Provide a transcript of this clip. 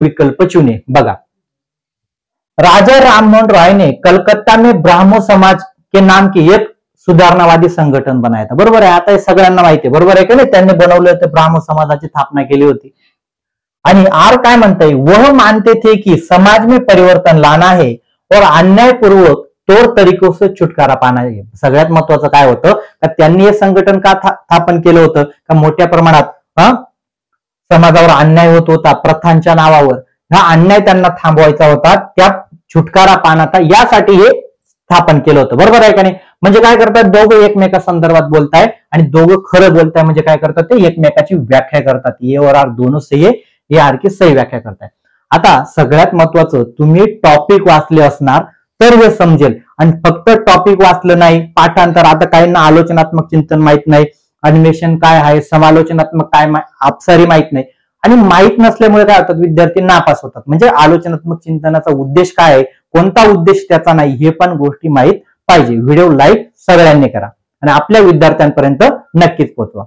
विकल्प चुने। बघा, राजा राममोहन राय ने कलकत्ता में ब्राह्मो समाज के नाम की एक सुधारणावादी संघटन बनाया था। बरोबर आहे, आता हे सगळ्यांना माहिती आहे, बरोबर आहे का नाही? त्यांनी बनवलं होतं, ब्राह्मो समाजाची स्थापना केली होती। आणि आर काय म्हणताय, वह मानते थे कि समाज में परिवर्तन लाना है और अन्यायपूर्वक तौर तरीकों से छुटकारा पाना है। सगळ्यात महत्वाचं काय होतं का त्यांनी हे संघटन का स्थापन केलं होतं का मोठ्या प्रमाणात समाजावर अन्याय होत होता प्रथांच्या नावावर, हा अन्याय त्यांना थांबवायचा होता, त्या छुटकारा पाहण्याचा यासाठी हे स्थापन केलं होतं। बरोबर आहे का नाही? म्हणजे काय करतात, दोघं एकमेका संदर्भात बोलताय आणि दोघं खरं बोलताय, म्हणजे काय करतात ते एकमेकाची व्याख्या करतात। ये और आर दोनों सही है, ये आर की सही व्याख्या करताय। आता सगळ्यात महत्वाचं, तुम्ही टॉपिक वाचले असणार तर हे समजेल, आणि फक्त टॉपिक वाचलं नाही, पाठांतर, आता काहींना आलोचनात्मक चिंतन माहित नाही, अनिमेशन काय आहे, समालोचनात्मक काय, अपसारी माहित नाही, आणि माहित नसल्यामुळे काय होतात, विद्यार्थी नापास होतात। म्हणजे आलोचनात्मक चिंतनाचा उद्देश काय आहे, कोणता उद्देश त्याचा नाही, हे पण गोष्टी माहित पाहिजे। व्हिडिओ लाईक सगळ्यांनी करा आणि आपल्या विद्यार्थ्यांपर्यंत नक्कीच पोहोचवा।